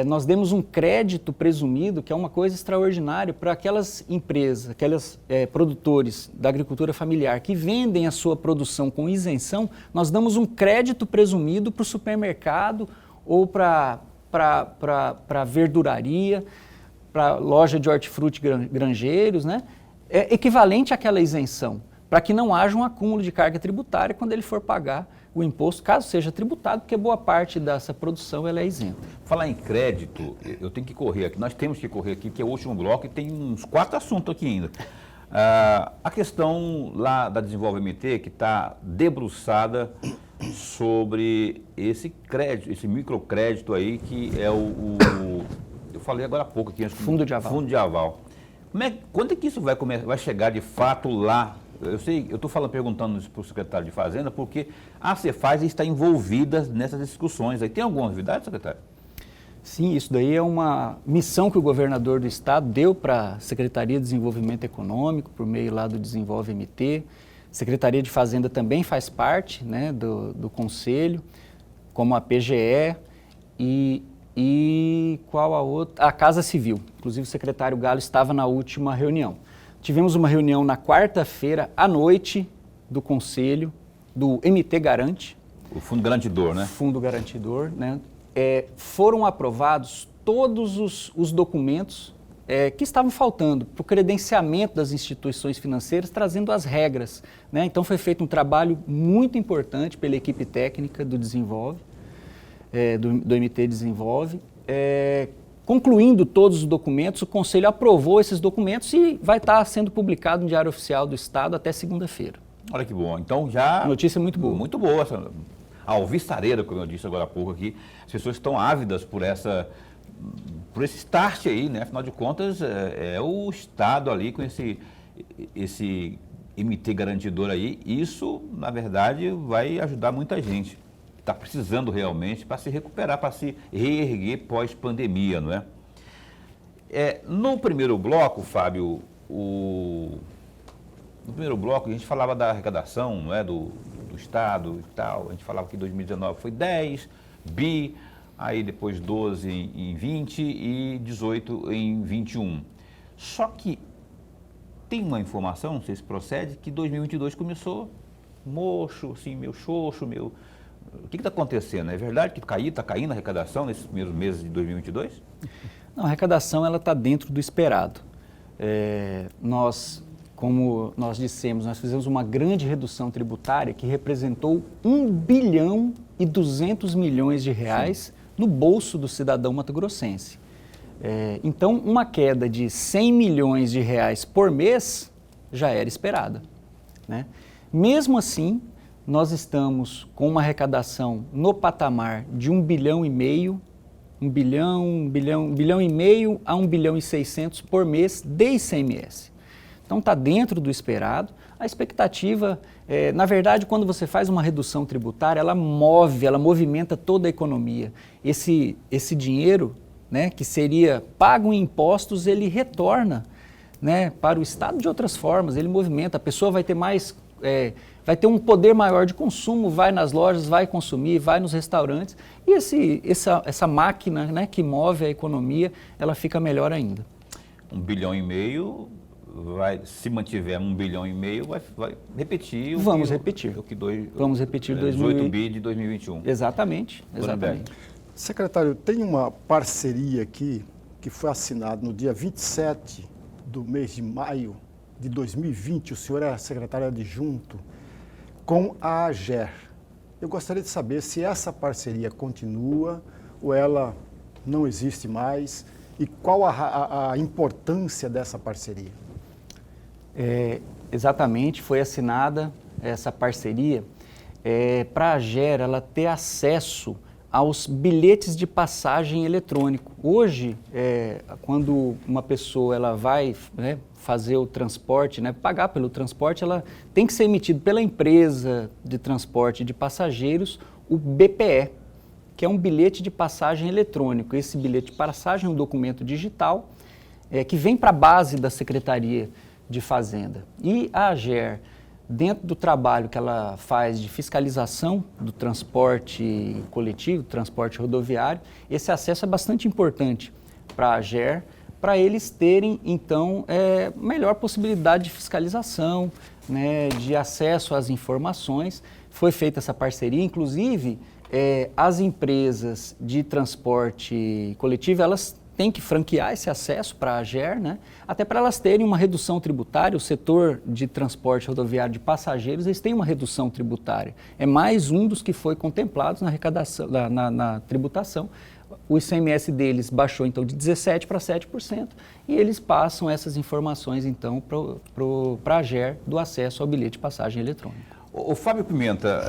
nós demos um crédito presumido, que é uma coisa extraordinária, para aquelas empresas, aqueles produtores da agricultura familiar que vendem a sua produção com isenção, nós damos um crédito presumido para o supermercado ou para verduraria, para loja de hortifruti granjeiros, né? Equivalente àquela isenção, para que não haja um acúmulo de carga tributária quando ele for pagar o imposto, caso seja tributado, porque boa parte dessa produção ela é isenta. Falar em crédito, eu tenho que correr aqui, nós temos que correr aqui, que é o último bloco e tem uns 4 assuntos aqui ainda. A questão lá da Desenvolve MT, que está debruçada sobre esse crédito, esse microcrédito aí, que é eu falei agora há pouco aqui. Fundo de aval. Fundo de aval. Quando é que isso vai chegar de fato lá? Eu estou perguntando para o secretário de Fazenda, porque a Cefaz está envolvida nessas discussões. Aí tem alguma novidade, secretário? Sim, isso daí é uma missão que o governador do estado deu para a Secretaria de Desenvolvimento Econômico, por meio lá do Desenvolve MT. Secretaria de Fazenda também faz parte, né, do conselho, como a PGE e qual a outra? A Casa Civil. Inclusive o secretário Galo estava na última reunião. Tivemos uma reunião na quarta-feira à noite do conselho, do MT Garante. O Fundo Garantidor, né? Fundo Garantidor, né? Foram aprovados todos os documentos que estavam faltando para o credenciamento das instituições financeiras, trazendo as regras, né? Então foi feito um trabalho muito importante pela equipe técnica do Desenvolve, do MT Desenvolve. Concluindo todos os documentos, o Conselho aprovou esses documentos e vai estar sendo publicado no Diário Oficial do Estado até segunda-feira. Olha que bom. Então já... Notícia muito boa. Muito boa. A alvissareira, como eu disse agora há pouco aqui, as pessoas estão ávidas por esse start aí, né? Afinal de contas, é o Estado ali com esse MT garantidor aí. Isso, na verdade, vai ajudar muita gente. Está precisando realmente para se recuperar, para se reerguer pós-pandemia, não é? No primeiro bloco, Fábio, no primeiro bloco a gente falava da arrecadação, não é, do Estado e tal, a gente falava que em 2019 foi 10 bi, aí depois 12 em 20 e 18 em 21. Só que tem uma informação, não sei se procede, que 2022 começou mocho, assim, meio xoxo, meio... O que está acontecendo? É verdade que está caindo a arrecadação nesses primeiros meses de 2022? Não, a arrecadação está dentro do esperado. Como nós dissemos, nós fizemos uma grande redução tributária que representou 1 bilhão e 200 milhões de reais no bolso do cidadão mato-grossense. Então, uma queda de 100 milhões de reais por mês já era esperada, né? Mesmo assim, nós estamos com uma arrecadação no patamar de 1 bilhão e meio, 1 bilhão e meio a 1 bilhão e 600 por mês de ICMS. Então está dentro do esperado. A expectativa, na verdade, quando você faz uma redução tributária, ela movimenta toda a economia. Esse dinheiro, né, que seria pago em impostos, ele retorna, né, para o Estado de outras formas, ele movimenta, a pessoa vai ter vai ter um poder maior de consumo, vai nas lojas, vai consumir, vai nos restaurantes, e essa máquina, né, que move a economia, ela fica melhor ainda. 1 bilhão e meio, se mantiver 1 bilhão e meio, vai repetir Vamos repetir 18 bi de 2021. Exatamente. Secretário, tem uma parceria aqui que foi assinada no dia 27 do mês de maio de 2020, o senhor é secretário adjunto, com a AGER. Eu gostaria de saber se essa parceria continua ou ela não existe mais e qual a importância dessa parceria. Exatamente, foi assinada essa parceria para a AGER ela ter acesso aos bilhetes de passagem eletrônico. Hoje, quando uma pessoa ela vai, né, fazer o transporte, né, pagar pelo transporte, ela tem que ser emitido pela empresa de transporte de passageiros o BPE, que é um bilhete de passagem eletrônico. Esse bilhete de passagem é um documento digital que vem para a base da Secretaria de Fazenda. E a AGER, dentro do trabalho que ela faz de fiscalização do transporte coletivo, transporte rodoviário, esse acesso é bastante importante para a AGER, para eles terem, então, melhor possibilidade de fiscalização, né, de acesso às informações. Foi feita essa parceria, inclusive, as empresas de transporte coletivo, elas têm que franquear esse acesso para a AGER, né, até para elas terem uma redução tributária. O setor de transporte rodoviário de passageiros, eles têm uma redução tributária. É mais um dos que foi contemplado na arrecadação, na tributação. O ICMS deles baixou, então, de 17% para 7%, e eles passam essas informações, então, para a AGER do acesso ao bilhete de passagem eletrônico. O Fábio Pimenta,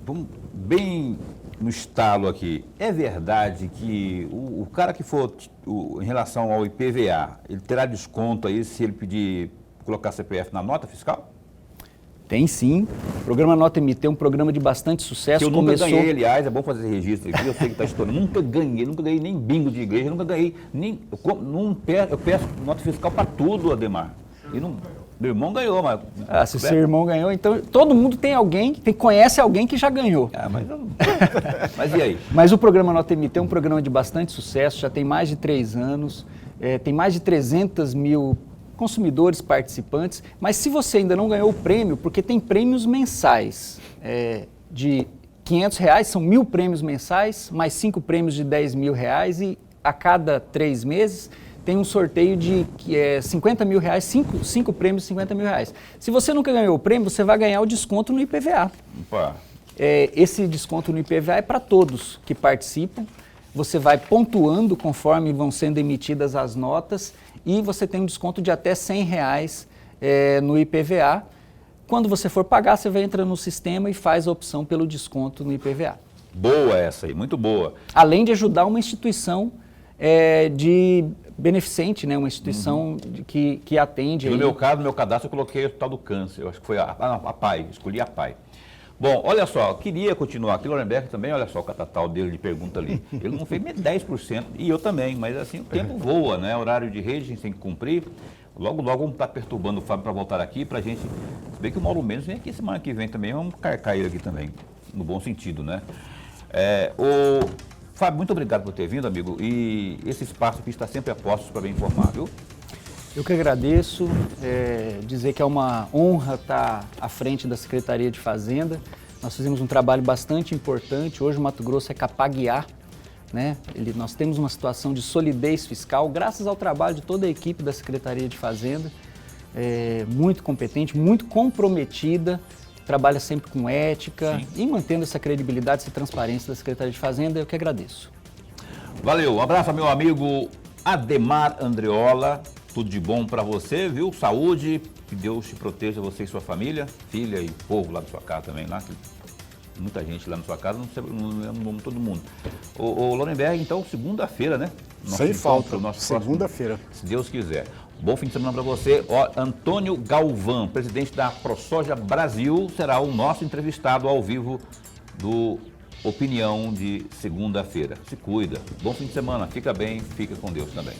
vamos bem no estalo aqui, é verdade que o cara que for, em relação ao IPVA, ele terá desconto aí se ele pedir colocar CPF na nota fiscal? Tem sim. O programa Nota MT é um programa de bastante sucesso. Eu nunca ganhei, aliás, é bom fazer esse registro aqui, eu sei que está estourando. Nunca ganhei nem bingo de igreja, nunca ganhei, nem, eu peço nota fiscal para tudo, Ademar. E não, meu irmão ganhou, mas... se seu irmão ganhou, então todo mundo tem alguém, conhece alguém que já ganhou. Mas e aí? Mas o programa Nota MT é um programa de bastante sucesso, já tem mais de 3 anos, tem mais de 300 mil consumidores participantes, mas se você ainda não ganhou o prêmio, porque tem prêmios mensais de R$500, são 1.000 prêmios mensais, mais 5 prêmios de R$10.000 e a cada 3 meses tem um sorteio de R$50 mil, 5 prêmios de R$50.000. Se você nunca ganhou o prêmio, você vai ganhar o desconto no IPVA. Opa. Esse desconto no IPVA é para todos que participam. Você vai pontuando conforme vão sendo emitidas as notas e você tem um desconto de até R$100 no IPVA. Quando você for pagar, você vai entrar no sistema e faz a opção pelo desconto no IPVA. Boa essa aí, muito boa. Além de ajudar uma instituição de beneficente, né? Uma instituição que atende... No meu caso, no meu cadastro, eu coloquei o tal do câncer. Eu acho que foi a PAI, escolhi a PAI. Bom, olha só, queria continuar aqui, Lorenberg também, olha só o catatal dele de pergunta ali. Ele não fez nem 10%, e eu também, mas assim, o tempo voa, né? Horário de rede a gente tem que cumprir. Logo, vamos estar perturbando o Fábio para voltar aqui, para a gente... Se bem que o Mauro Mendes vem aqui semana que vem também, vamos carcar ele aqui também, no bom sentido, né? Fábio, muito obrigado por ter vindo, amigo, e esse espaço aqui está sempre a postos para bem informar, viu? Eu que agradeço, dizer que é uma honra estar à frente da Secretaria de Fazenda. Nós fizemos um trabalho bastante importante. Hoje o Mato Grosso é Capaguiá, né? Nós temos uma situação de solidez fiscal, graças ao trabalho de toda a equipe da Secretaria de Fazenda, muito competente, muito comprometida, trabalha sempre com ética. Sim. E mantendo essa credibilidade, essa transparência da Secretaria de Fazenda, eu que agradeço. Valeu, um abraço ao meu amigo Ademar Andreola. Tudo de bom para você, viu? Saúde, que Deus te proteja, você e sua família, filha e povo lá da sua casa também, lá. Muita gente lá na sua casa, não lembro o nome de todo mundo. O Lorenberg, então, segunda-feira, né? Sem falta, segunda-feira. Se Deus quiser. Bom fim de semana para você. Antônio Galvão, presidente da ProSoja Brasil, será o nosso entrevistado ao vivo do Opinião de segunda-feira. Se cuida. Bom fim de semana. Fica bem, fica com Deus também.